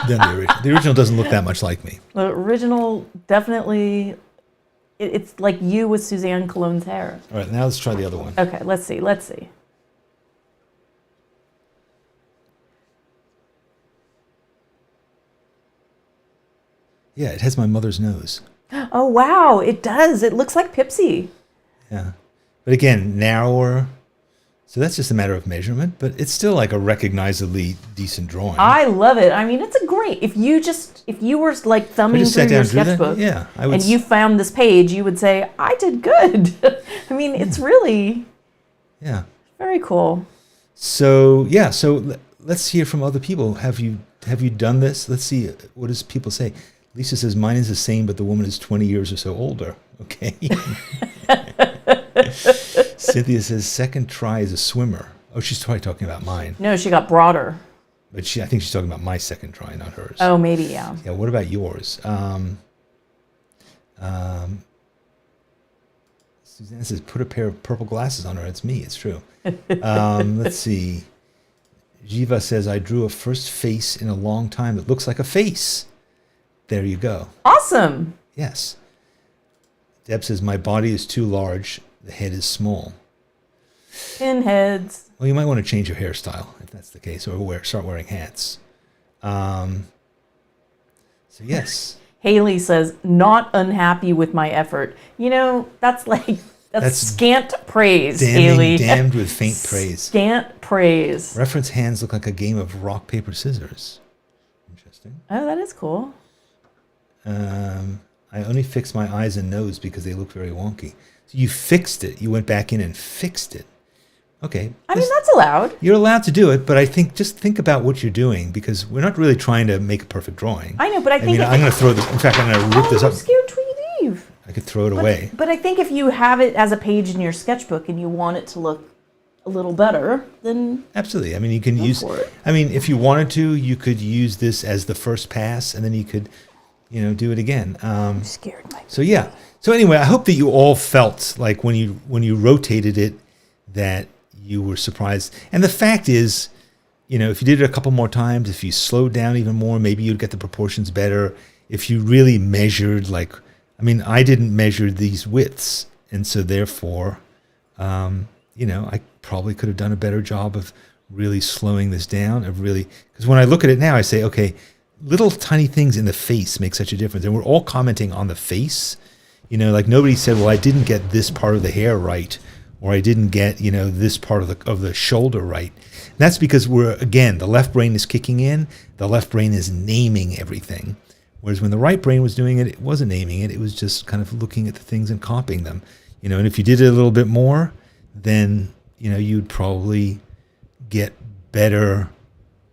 Speaker 1: than the original. The original doesn't look that much like me.
Speaker 2: The original definitely, it's like you with Suzanne Cologne's hair.
Speaker 1: All right, now let's try the other one.
Speaker 2: Okay, let's see.
Speaker 1: Yeah, it has my mother's nose.
Speaker 2: Oh, wow, it does. It looks like Pipsy.
Speaker 1: Yeah. But again, narrower. So that's just a matter of measurement, but it's still like a recognizably decent drawing.
Speaker 2: I love it. I mean, it's a great, if you were like thumbing
Speaker 1: just
Speaker 2: through
Speaker 1: sat
Speaker 2: your
Speaker 1: down and drew that?
Speaker 2: sketchbook
Speaker 1: Yeah, I would
Speaker 2: and you found this page, you would say, I did good. I mean, it's really
Speaker 1: Yeah.
Speaker 2: very cool.
Speaker 1: So, yeah, so let's hear from other people. Have you done this? Let's see, what does people say? Lisa says, mine is the same, but the woman is 20 years or so older. Okay. Cynthia says, second try as a swimmer. Oh, she's probably talking about mine.
Speaker 2: No, she got broader.
Speaker 1: But I think she's talking about my second try, not hers.
Speaker 2: Oh, maybe, yeah.
Speaker 1: Yeah, what about yours? Suzanne says, put a pair of purple glasses on her. It's me. It's true. Let's see. Jiva says, I drew a first face in a long time that looks like a face. There you go.
Speaker 2: Awesome.
Speaker 1: Yes. Deb says, my body is too large. The head is small.
Speaker 2: Pinheads.
Speaker 1: Well, you might want to change your hairstyle if that's the case, or start wearing hats. So, yes.
Speaker 2: Haley says, not unhappy with my effort. You know, that's scant praise, Haley.
Speaker 1: Damned with faint praise.
Speaker 2: Scant praise.
Speaker 1: Reference hands look like a game of rock, paper, scissors. Interesting.
Speaker 2: Oh, that is cool.
Speaker 1: I only fixed my eyes and nose because they look very wonky. So you fixed it. You went back in and fixed it. Okay.
Speaker 2: I mean, that's allowed.
Speaker 1: You're allowed to do it, but I think just think about what you're doing, because we're not really trying to make a perfect drawing.
Speaker 2: I know, but I think
Speaker 1: I'm going to throw this. In fact, I'm going to rip this
Speaker 2: I'm
Speaker 1: up.
Speaker 2: scared Tweety Eve.
Speaker 1: I could throw it away.
Speaker 2: But I think if you have it as a page in your sketchbook and you want it to look a little better, then
Speaker 1: Absolutely. I mean, you can use.
Speaker 2: for it.
Speaker 1: I mean, if you wanted to, you could use this as the first pass, and then you could, do it again.
Speaker 2: I'm scared.
Speaker 1: So yeah. So anyway, I hope that you all felt like when you rotated it that you were surprised. And the fact is, if you did it a couple more times, if you slowed down even more, maybe you'd get the proportions better. If you really measured, I didn't measure these widths, and so therefore, I probably could have done a better job of really slowing this down. Because when I look at it now, I say, okay, little tiny things in the face make such a difference, and we're all commenting on the face. Nobody said, well, I didn't get this part of the hair right, or I didn't get, this part of the shoulder right. And that's because the left brain is kicking in, the left brain is naming everything. Whereas when the right brain was doing it, it wasn't naming it, it was just kind of looking at the things and copying them. And if you did it a little bit more, then, you'd probably get better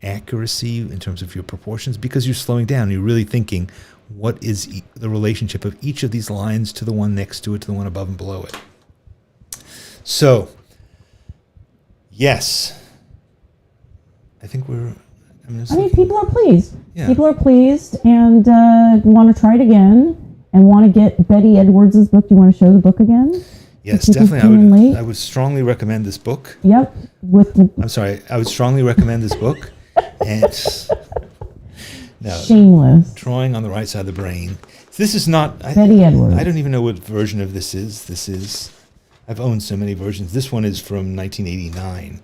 Speaker 1: accuracy in terms of your proportions, because you're slowing down. You're really thinking, what is the relationship of each of these lines to the one next to it, to the one above and below it. So, yes, I think
Speaker 3: people are pleased.
Speaker 1: Yeah.
Speaker 3: People are pleased and want to try it again and want to get Betty Edwards' book. Do you want to show the book again?
Speaker 1: Yes,
Speaker 3: If you came in
Speaker 1: definitely.
Speaker 3: late?
Speaker 1: I would strongly recommend this book.
Speaker 3: Yep.
Speaker 1: I would strongly recommend this book. And no,
Speaker 3: Shameless.
Speaker 1: Drawing on the Right Side of the Brain. So this is not.
Speaker 3: Betty Edwards.
Speaker 1: I don't even know what version of this is. I've owned so many versions. This one is from 1989,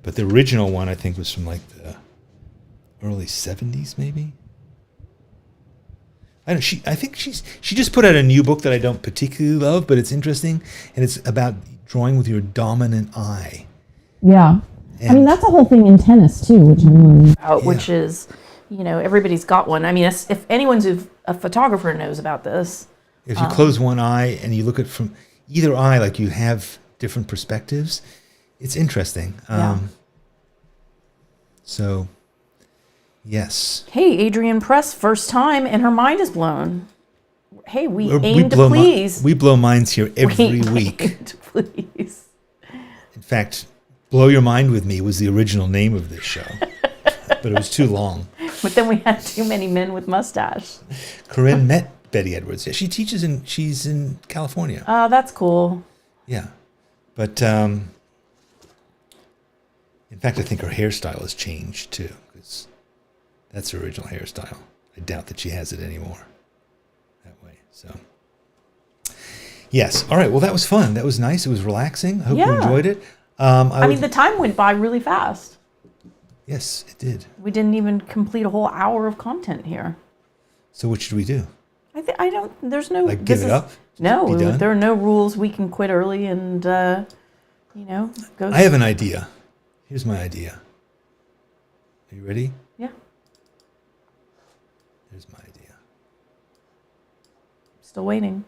Speaker 1: but the original one I think was from the early 70s, maybe. I think she just put out a new book that I don't particularly love, but it's interesting, and it's about drawing with your dominant eye.
Speaker 3: Yeah. I mean, that's a whole thing in tennis too, which I'm learning.
Speaker 2: Which is, everybody's got one. I mean, if anyone's a photographer knows about this.
Speaker 1: If you close one eye and you look at from either eye, like you have different perspectives, it's interesting.
Speaker 2: Yeah.
Speaker 1: So, yes.
Speaker 2: Hey, Adrienne Press, first time, and her mind is blown. Hey, we aim to please.
Speaker 1: We blow minds here every week.
Speaker 2: Aim to please.
Speaker 1: In fact, Blow Your Mind With Me was the original name of this show, but it was too long.
Speaker 2: But then we had too many men with mustache.
Speaker 1: Corinne met Betty Edwards. Yeah, she's in California.
Speaker 2: Oh, that's cool.
Speaker 1: Yeah. But, in fact, I think her hairstyle has changed too, because that's her original hairstyle. I doubt that she has it anymore that way. So, yes. All right. Well, that was fun. That was nice. It was relaxing. I hope you enjoyed it.
Speaker 2: I mean, the time went by really fast.
Speaker 1: Yes, it did.
Speaker 2: We didn't even complete a whole hour of content here.
Speaker 1: So what should we do?
Speaker 2: I don't, there's no...
Speaker 1: Like give it up?
Speaker 2: No,
Speaker 1: Be done?
Speaker 2: there are no rules. We can quit early and, go...
Speaker 1: I have an idea. Here's my idea. Are you ready?
Speaker 2: Yeah.
Speaker 1: Here's my idea.
Speaker 2: Still waiting.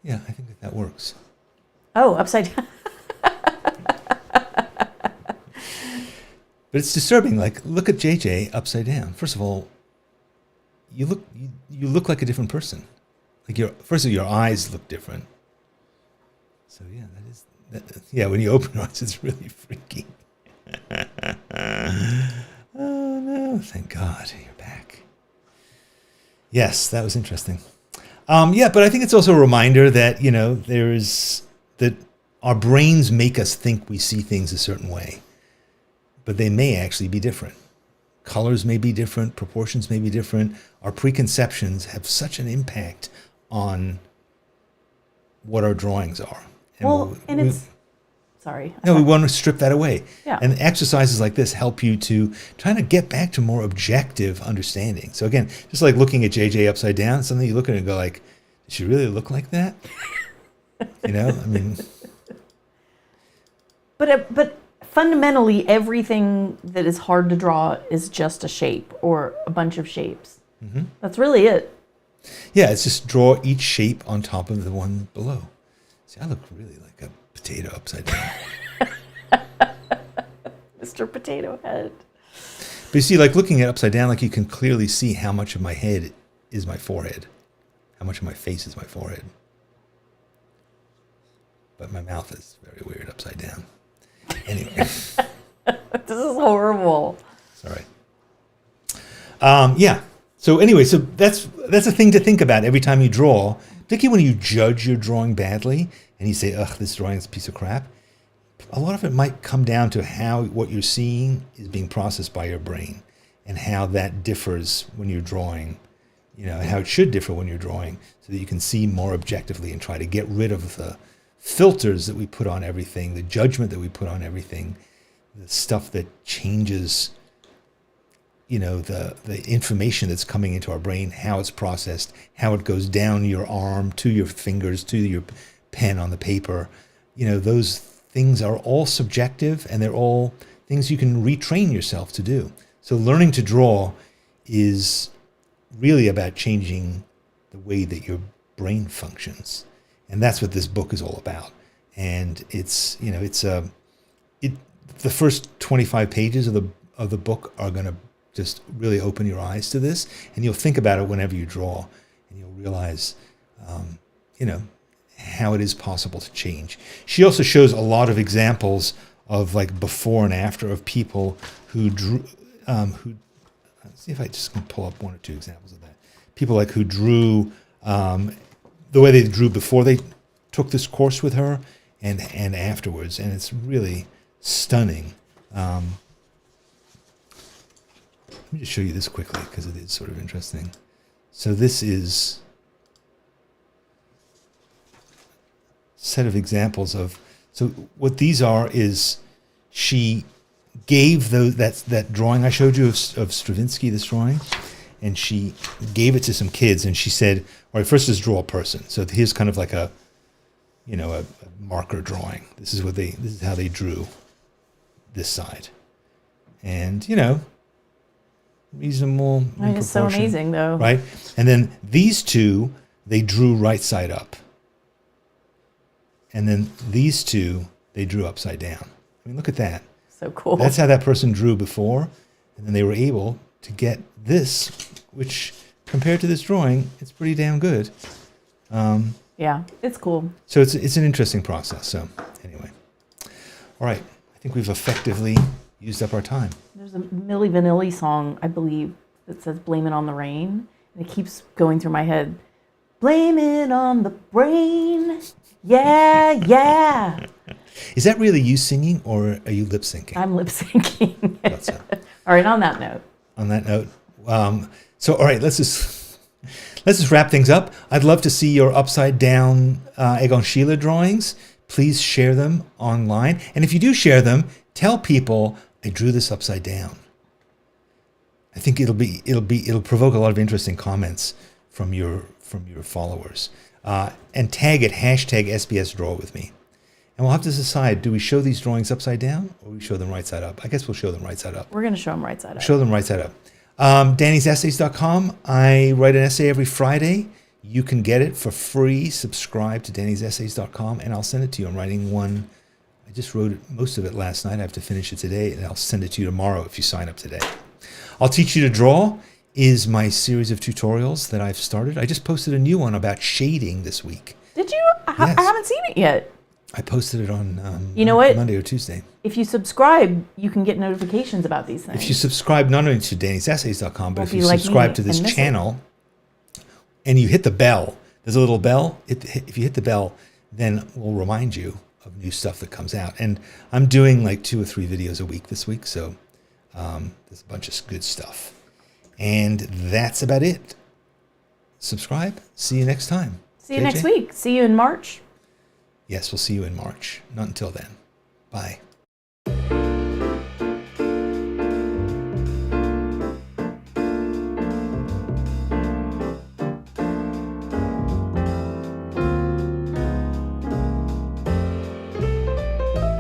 Speaker 1: Yeah, I think that works.
Speaker 2: Oh, upside down.
Speaker 1: But it's disturbing. Like, look at JJ upside down. First of all, you look like a different person. Like first of all, your eyes look different. So yeah, when you open your eyes, it's really freaky. Oh no! Thank God you're back. Yes, that was interesting. Yeah, but I think it's also a reminder that that our brains make us think we see things a certain way, but they may actually be different. Colors may be different, proportions may be different. Our preconceptions have such an impact on what our drawings are. And
Speaker 2: sorry.
Speaker 1: No, we want to strip that away.
Speaker 2: Yeah.
Speaker 1: And exercises like this help you to try to get back to more objective understanding. So again, just like looking at JJ upside down, something you look at it and go like, did she really look like that? I mean.
Speaker 2: But fundamentally, everything that is hard to draw is just a shape or a bunch of shapes. Mm-hmm. That's really it.
Speaker 1: Yeah, it's just draw each shape on top of the one below. See, I look really like a potato upside down.
Speaker 2: Mr. Potato Head.
Speaker 1: But you see, like looking at upside down, like you can clearly see how much of my head is my forehead, how much of my face is my forehead. But my mouth is very weird upside down. Anyway.
Speaker 2: This is horrible.
Speaker 1: It's all right. Yeah. So anyway, so that's a thing to think about every time you draw, particularly when you judge your drawing badly and you say, ugh, this drawing is a piece of crap. A lot of it might come down to how what you're seeing is being processed by your brain and how that differs when you're drawing, and how it should differ when you're drawing so that you can see more objectively and try to get rid of the filters that we put on everything, the judgment that we put on everything, the stuff that changes, the information that's coming into our brain, how it's processed, how it goes down your arm to your fingers, to your pen on the paper. Those things are all subjective and they're all things you can retrain yourself to do. So learning to draw is really about changing the way that your brain functions. And that's what this book is all about. And it's the first 25 pages of the book are going to just really open your eyes to this, and you'll think about it whenever you draw, and you'll realize, how it is possible to change. She also shows a lot of examples of like before and after of people who drew, let's see if I just can pull up one or two examples of that. People like who drew, the way they drew before they took this course with her and afterwards. And it's really stunning. Let me just show you this quickly because it is sort of interesting. So this is a set of examples of, so what these are is she gave that drawing I showed you of Stravinsky, this drawing, and she gave it to some kids, and she said, all right, first just draw a person. So here's kind of like a marker drawing. This is how they drew this side. And, reasonable in
Speaker 2: It's so
Speaker 1: proportion,
Speaker 2: amazing, though.
Speaker 1: right? And then these two, they drew right side up. And then these two, they drew upside down. I mean, look at that.
Speaker 2: So cool.
Speaker 1: That's how that person drew before. And then they were able to get this, which compared to this drawing, it's pretty damn good.
Speaker 2: Yeah, it's cool.
Speaker 1: So it's an interesting process. So anyway, all right. I think we've effectively used up our time.
Speaker 2: There's a Milli Vanilli song, I believe, that says "Blame It on the Rain," and it keeps going through my head. Blame it on the brain. Yeah, yeah.
Speaker 1: Is that really you singing, or are you lip syncing?
Speaker 2: I'm lip syncing.
Speaker 1: Thought so.
Speaker 2: All right. On that note.
Speaker 1: On that note, so all right, let's just wrap things up. I'd love to see your upside down Egon Schiele drawings. Please share them online, and if you do share them, tell people I drew this upside down. I think it'll provoke a lot of interesting comments from your followers, and tag it #SBS Draw with me, and we'll have to decide: do we show these drawings upside down, or we show them right side up? I guess we'll show them right side up.
Speaker 2: We're going to show them right side up.
Speaker 1: Show them right side up. Danny'sEssays.com. I write an essay every Friday. You can get it for free. Subscribe to Danny'sEssays.com, and I'll send it to you. I'm writing one. I just wrote most of it last night. I have to finish it today, and I'll send it to you tomorrow if you sign up today. I'll Teach You to Draw is my series of tutorials that I've started. I just posted a new one about shading this week.
Speaker 2: Did you?
Speaker 1: Yes.
Speaker 2: I haven't seen it yet.
Speaker 1: I posted it on
Speaker 2: You know what?
Speaker 1: Monday or Tuesday.
Speaker 2: If you subscribe, you can get notifications about these things.
Speaker 1: If you subscribe not only to Danny'sEssays.com, but
Speaker 2: Won't
Speaker 1: if you
Speaker 2: be like
Speaker 1: subscribe
Speaker 2: me
Speaker 1: to this
Speaker 2: and miss it.
Speaker 1: channel and you hit the bell, there's a little bell. If you hit the bell, then we'll remind you of new stuff that comes out. And I'm doing like 2 or 3 videos a week this week, so there's a bunch of good stuff. And that's about it. Subscribe. See you next time.
Speaker 2: See you
Speaker 1: JJ?
Speaker 2: next week. See you in March.
Speaker 1: Yes, we'll see you in March. Not until then. Bye.